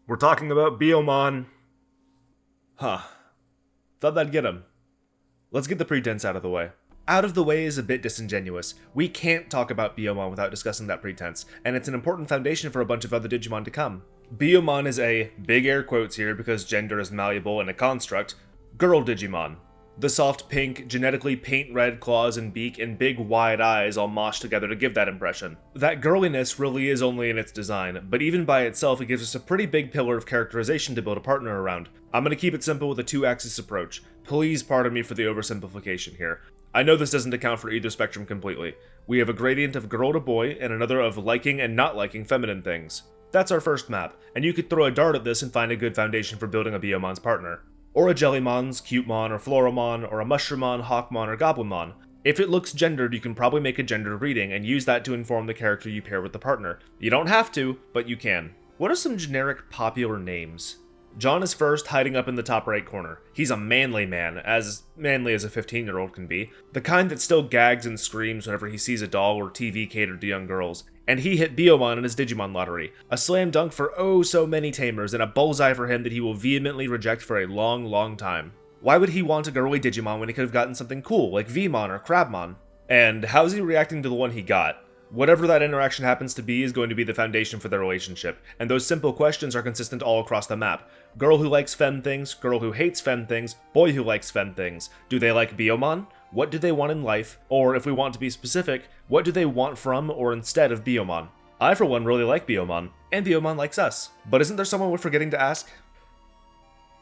We're talking about BIYOMON. Huh. Thought that'd get him. Let's get the pretense out of the way. Out of the way is a bit disingenuous. We can't talk about BIYOMON without discussing that pretense, and it's an important foundation for a bunch of other Digimon to come. BIYOMON is a, big air quotes here because gender is malleable and a construct, girl Digimon. The soft pink, genetically paint red claws and beak and big wide eyes all moshed together to give that impression. That girliness really is only in its design, but even by itself it gives us a pretty big pillar of characterization to build a partner around. I'm gonna keep it simple with a two-axis approach. Please pardon me for the oversimplification here. I know this doesn't account for either spectrum completely. We have a gradient of girl to boy and another of liking and not liking feminine things. That's our first map, and you could throw a dart at this and find a good foundation for building a BIYOMON's partner. Or a Jellymon's, Cutemon, or Floromon, or a Mushroomon, Hawkmon, or Goblinmon. If it looks gendered, you can probably make a gendered reading and use that to inform the character you pair with the partner. You don't have to, but you can. What are some generic popular names? John is first, hiding up in the top right corner. He's a manly man, as manly as a 15-year-old can be. The kind that still gags and screams whenever he sees a doll or TV catered to young girls. And he hit BIYOMON in his Digimon lottery. A slam dunk for oh so many Tamers, and a bullseye for him that he will vehemently reject for a long, long time. Why would he want a girly Digimon when he could have gotten something cool, like Vmon or Crabmon? And how's he reacting to the one he got? Whatever that interaction happens to be is going to be the foundation for their relationship, and those simple questions are consistent all across the map. Girl who likes femme things, girl who hates femme things, boy who likes femme things. Do they like BIYOMON? What do they want in life? Or, if we want to be specific, what do they want from or instead of BIYOMON? I, for one, really like BIYOMON, and BIYOMON likes us. But isn't there someone we're forgetting to ask?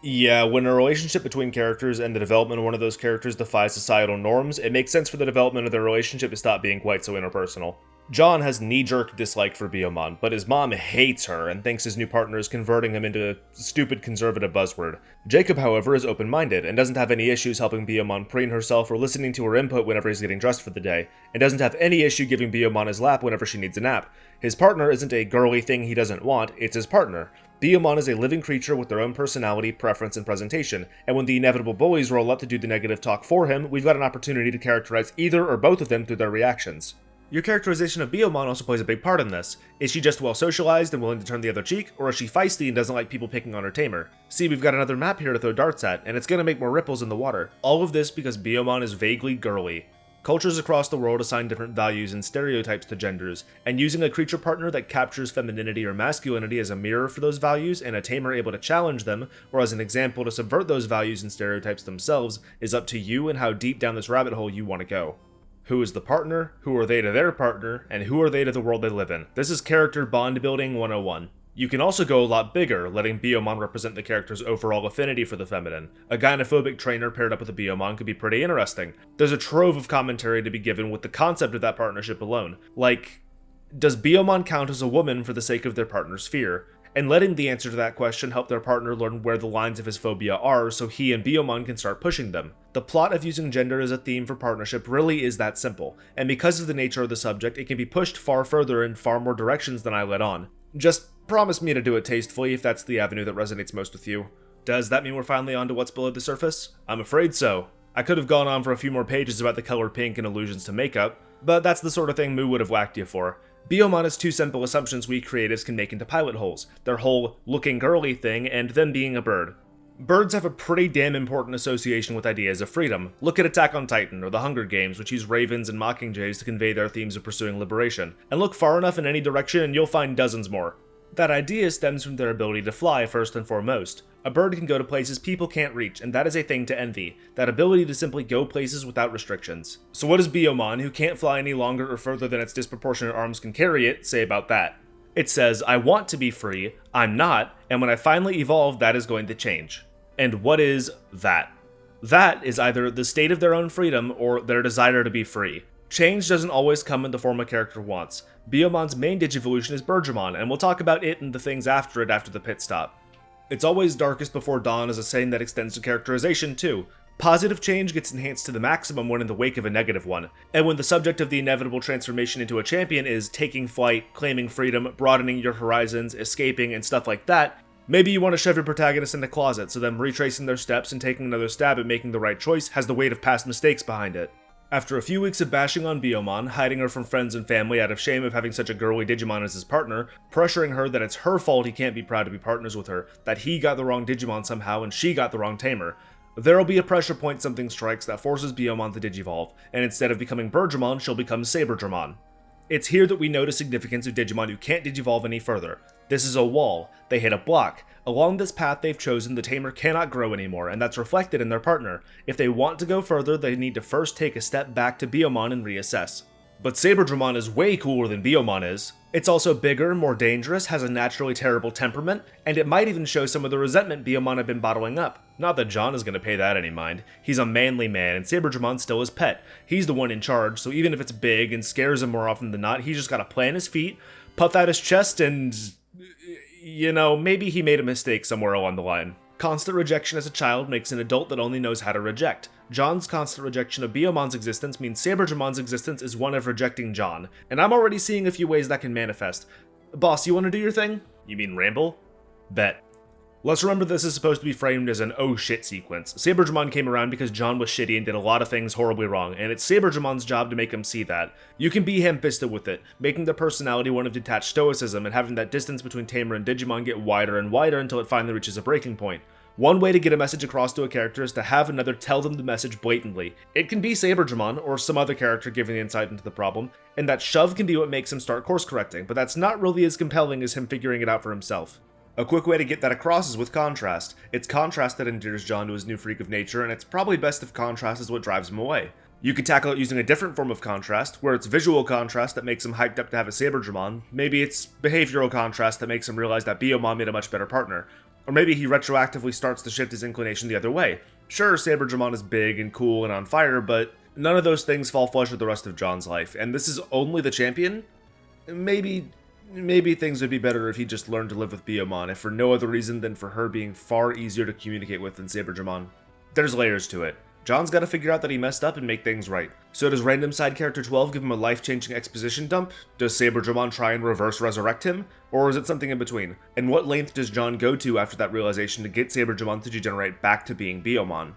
Yeah, when a relationship between characters and the development of one of those characters defies societal norms, it makes sense for the development of their relationship to stop being quite so interpersonal. John has knee-jerk dislike for BIYOMON, but his mom hates her and thinks his new partner is converting him into a stupid conservative buzzword. Jacob, however, is open-minded and doesn't have any issues helping BIYOMON preen herself or listening to her input whenever he's getting dressed for the day, and doesn't have any issue giving BIYOMON his lap whenever she needs a nap. His partner isn't a girly thing he doesn't want, it's his partner. BIYOMON is a living creature with their own personality, preference, and presentation, and when the inevitable bullies roll up to do the negative talk for him, we've got an opportunity to characterize either or both of them through their reactions. Your characterization of BIYOMON also plays a big part in this. Is she just well socialized and willing to turn the other cheek, or is she feisty and doesn't like people picking on her Tamer? See, we've got another map here to throw darts at, and it's gonna make more ripples in the water. All of this because BIYOMON is vaguely girly. Cultures across the world assign different values and stereotypes to genders, and using a creature partner that captures femininity or masculinity as a mirror for those values and a Tamer able to challenge them, or as an example to subvert those values and stereotypes themselves, is up to you and how deep down this rabbit hole you want to go. Who is the partner, who are they to their partner, and who are they to the world they live in? This is character bond building 101. You can also go a lot bigger, letting BIYOMON represent the character's overall affinity for the feminine. A gynophobic trainer paired up with a BIYOMON could be pretty interesting. There's a trove of commentary to be given with the concept of that partnership alone. Like, does BIYOMON count as a woman for the sake of their partner's fear? And letting the answer to that question help their partner learn where the lines of his phobia are so he and BIYOMON can start pushing them. The plot of using gender as a theme for partnership really is that simple, and because of the nature of the subject, it can be pushed far further in far more directions than I let on. Just promise me to do it tastefully if that's the avenue that resonates most with you. Does that mean we're finally on to what's below the surface? I'm afraid so. I could have gone on for a few more pages about the color pink and allusions to makeup, but that's the sort of thing Moo would have whacked you for. BIYOMON is two simple assumptions we creatives can make into pilot holes, their whole looking girly thing and them being a bird. Birds have a pretty damn important association with ideas of freedom. Look at Attack on Titan or The Hunger Games, which use ravens and mockingjays to convey their themes of pursuing liberation. And look far enough in any direction and you'll find dozens more. That idea stems from their ability to fly first and foremost. A bird can go to places people can't reach, and that is a thing to envy. That ability to simply go places without restrictions. So what does BIYOMON, who can't fly any longer or further than its disproportionate arms can carry it, say about that? It says, I want to be free, I'm not, and when I finally evolve, that is going to change. And what is that? That is either the state of their own freedom or their desire to be free. Change doesn't always come in the form a character wants. BIYOMON's main Digivolution is Birdramon, and we'll talk about it and the things after it after the pit stop. It's always darkest before dawn is a saying that extends to characterization too. Positive change gets enhanced to the maximum when in the wake of a negative one, and when the subject of the inevitable transformation into a champion is taking flight, claiming freedom, broadening your horizons, escaping, and stuff like that, maybe you want to shove your protagonist in the closet so them retracing their steps and taking another stab at making the right choice has the weight of past mistakes behind it. After a few weeks of bashing on BIYOMON, hiding her from friends and family out of shame of having such a girly Digimon as his partner, pressuring her that it's her fault he can't be proud to be partners with her, that he got the wrong Digimon somehow and she got the wrong Tamer, there'll be a pressure point something strikes that forces BIYOMON to Digivolve, and instead of becoming Birdramon, she'll become Saberdramon. It's here that we know the significance of Digimon who can't Digivolve any further. This is a wall. They hit a block. Along this path they've chosen, the Tamer cannot grow anymore, and that's reflected in their partner. If they want to go further, they need to first take a step back to BIYOMON and reassess. But Saberdramon is way cooler than BIYOMON is. It's also bigger, more dangerous, has a naturally terrible temperament, and it might even show some of the resentment BIYOMON had been bottling up. Not that John is going to pay that any mind. He's a manly man, and Saberdramon's still his pet. He's the one in charge, so even if it's big and scares him more often than not, he's just got to plant his feet, puff out his chest, and... you know, maybe he made a mistake somewhere along the line. Constant rejection as a child makes an adult that only knows how to reject. John's constant rejection of BIYOMON's existence means Saberdramon's existence is one of rejecting John, and I'm already seeing a few ways that can manifest. Boss, you want to do your thing? You mean ramble? Bet. Let's remember this is supposed to be framed as an oh shit sequence. Saberdramon came around because John was shitty and did a lot of things horribly wrong, and it's Saberdramon's job to make him see that. You can be ham-fisted with it, making their personality one of detached stoicism and having that distance between Tamer and Digimon get wider and wider until it finally reaches a breaking point. One way to get a message across to a character is to have another tell them the message blatantly. It can be Saberdramon, or some other character giving the insight into the problem, and that shove can be what makes him start course correcting, but that's not really as compelling as him figuring it out for himself. A quick way to get that across is with contrast. It's contrast that endears John to his new freak of nature, and it's probably best if contrast is what drives him away. You could tackle it using a different form of contrast, where it's visual contrast that makes him hyped up to have a Saberdramon. Maybe it's behavioral contrast that makes him realize that BIYOMON made a much better partner. Or maybe he retroactively starts to shift his inclination the other way. Sure, Saberdramon is big and cool and on fire, but none of those things fall flush with the rest of John's life, and this is only the champion? Maybe things would be better if he just learned to live with BIYOMON, if for no other reason than for her being far easier to communicate with than Saberdramon. There's layers to it. John's gotta figure out that he messed up and make things right. So does random side character 12 give him a life-changing exposition dump? Does Saberdramon try and reverse resurrect him? Or is it something in between? And what length does John go to after that realization to get Saberdramon to degenerate back to being BIYOMON?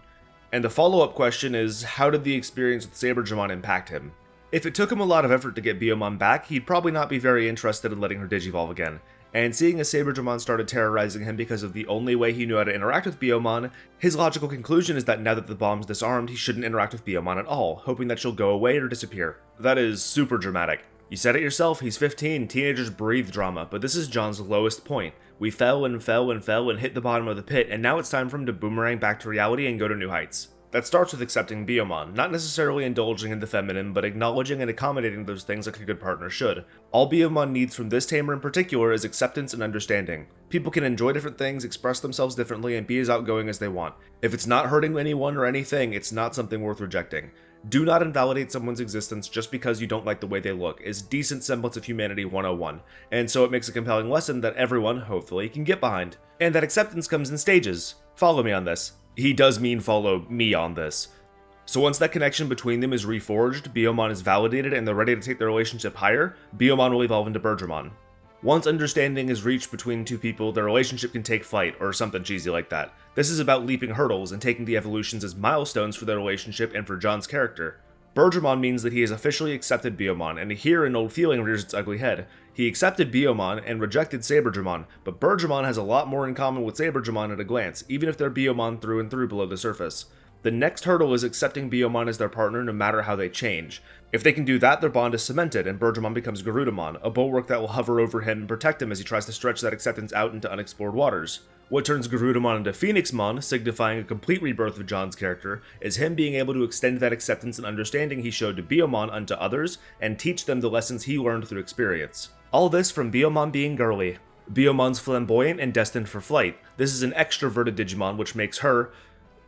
And the follow-up question is, how did the experience with Saberdramon impact him? If it took him a lot of effort to get BIYOMON back, he'd probably not be very interested in letting her digivolve again. And seeing as Saberdramon started terrorizing him because of the only way he knew how to interact with BIYOMON, his logical conclusion is that now that the bomb's disarmed, he shouldn't interact with BIYOMON at all, hoping that she'll go away or disappear. That is super dramatic. You said it yourself, he's 15, teenagers breathe drama, but this is John's lowest point. We fell and fell and fell and hit the bottom of the pit, and now it's time for him to boomerang back to reality and go to new heights. That starts with accepting BIYOMON, not necessarily indulging in the feminine, but acknowledging and accommodating those things like a good partner should. All BIYOMON needs from this Tamer in particular is acceptance and understanding. People can enjoy different things, express themselves differently, and be as outgoing as they want. If it's not hurting anyone or anything, it's not something worth rejecting. Do not invalidate someone's existence just because you don't like the way they look is decent semblance of humanity 101, and so it makes a compelling lesson that everyone, hopefully, can get behind. And that acceptance comes in stages. Follow me on this. He does mean follow me on this. So once that connection between them is reforged, BIYOMON is validated and they're ready to take their relationship higher, BIYOMON will evolve into Birdramon. Once understanding is reached between two people, their relationship can take flight, or something cheesy like that. This is about leaping hurdles and taking the evolutions as milestones for their relationship and for John's character. Birdramon means that he has officially accepted BIYOMON, and here an old feeling rears its ugly head. He accepted BIYOMON and rejected Saberdramon, but Birdramon has a lot more in common with Saberdramon at a glance, even if they're BIYOMON through and through below the surface. The next hurdle is accepting BIYOMON as their partner no matter how they change. If they can do that, their bond is cemented, and Birdramon becomes Garudamon, a bulwark that will hover over him and protect him as he tries to stretch that acceptance out into unexplored waters. What turns Garudamon into Phoenixmon, signifying a complete rebirth of John's character, is him being able to extend that acceptance and understanding he showed to BIYOMON unto others, and teach them the lessons he learned through experience. All this from BIYOMON being girly. BIYOMON's flamboyant and destined for flight. This is an extroverted Digimon, which makes her...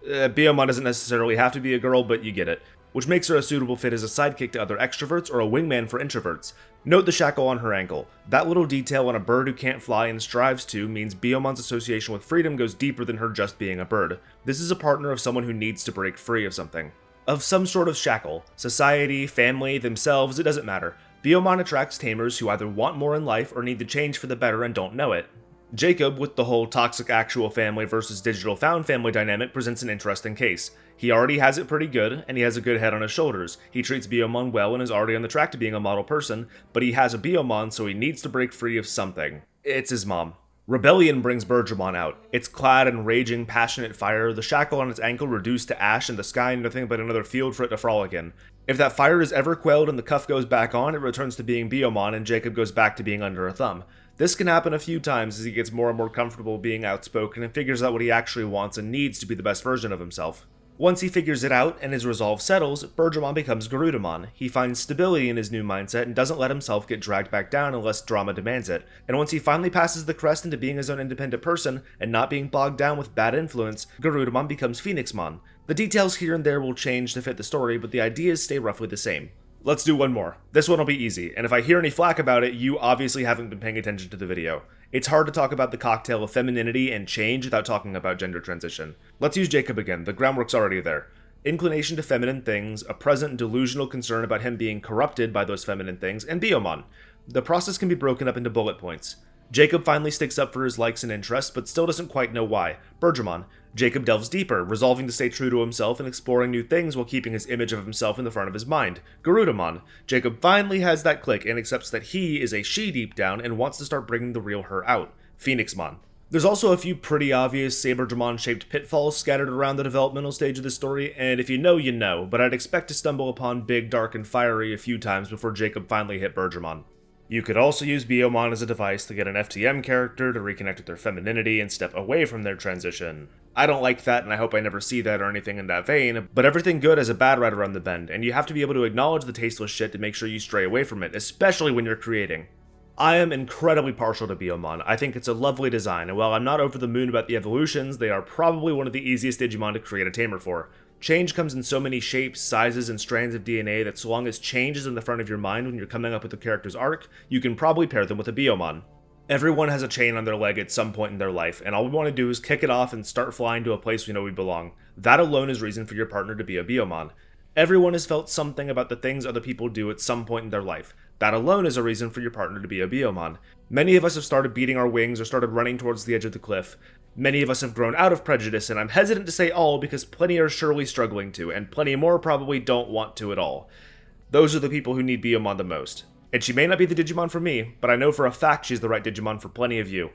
BIYOMON doesn't necessarily have to be a girl, but you get it. Which makes her a suitable fit as a sidekick to other extroverts or a wingman for introverts. Note the shackle on her ankle. That little detail on a bird who can't fly and strives to means BIYOMON's association with freedom goes deeper than her just being a bird. This is a partner of someone who needs to break free of something. Of some sort of shackle. Society, family, themselves, it doesn't matter. BIYOMON attracts tamers who either want more in life or need to change for the better and don't know it. Jacob, with the whole toxic actual family versus digital found family dynamic, presents an interesting case. He already has it pretty good, and he has a good head on his shoulders. He treats BIYOMON well and is already on the track to being a model person, but he has a BIYOMON, so he needs to break free of something. It's his mom. Rebellion brings Bergermon out. It's clad in raging, passionate fire, the shackle on its ankle reduced to ash, and the sky nothing but another field for it to frolic in. If that fire is ever quelled and the cuff goes back on, it returns to being BIYOMON, and Jacob goes back to being under a thumb. This can happen a few times as he gets more and more comfortable being outspoken and figures out what he actually wants and needs to be the best version of himself. Once he figures it out and his resolve settles, Bergermon becomes Garudamon. He finds stability in his new mindset and doesn't let himself get dragged back down unless drama demands it. And once he finally passes the crest into being his own independent person and not being bogged down with bad influence, Garudamon becomes Phoenixmon. The details here and there will change to fit the story, but the ideas stay roughly the same. Let's do one more. This one will be easy, and if I hear any flack about it, you obviously haven't been paying attention to the video. It's hard to talk about the cocktail of femininity and change without talking about gender transition. Let's use Jacob again, the groundwork's already there. Inclination to feminine things, a present delusional concern about him being corrupted by those feminine things, and BIYOMON. The process can be broken up into bullet points. Jacob finally sticks up for his likes and interests, but still doesn't quite know why. Bergermon. Jacob delves deeper, resolving to stay true to himself and exploring new things while keeping his image of himself in the front of his mind. Garudamon. Jacob finally has that click and accepts that he is a she deep down and wants to start bringing the real her out. Phoenixmon. There's also a few pretty obvious Saberdramon-shaped pitfalls scattered around the developmental stage of the story, and if you know, you know, but I'd expect to stumble upon Big, Dark, and Fiery a few times before Jacob finally hit Bergermon. You could also use BIYOMON as a device to get an FTM character to reconnect with their femininity and step away from their transition. I don't like that, and I hope I never see that or anything in that vein, but everything good has a bad right around the bend, and you have to be able to acknowledge the tasteless shit to make sure you stray away from it, especially when you're creating. I am incredibly partial to BIYOMON. I think it's a lovely design, and while I'm not over the moon about the evolutions, they are probably one of the easiest Digimon to create a Tamer for. Change comes in so many shapes, sizes, and strands of DNA that so long as change is in the front of your mind when you're coming up with the character's arc, you can probably pair them with a BIYOMON. Everyone has a chain on their leg at some point in their life, and all we want to do is kick it off and start flying to a place we know we belong. That alone is reason for your partner to be a BIYOMON. Everyone has felt something about the things other people do at some point in their life. That alone is a reason for your partner to be a BIYOMON. Many of us have started beating our wings or started running towards the edge of the cliff. Many of us have grown out of prejudice, and I'm hesitant to say all because plenty are surely struggling to, and plenty more probably don't want to at all. Those are the people who need BIYOMON the most. And she may not be the Digimon for me, but I know for a fact she's the right Digimon for plenty of you.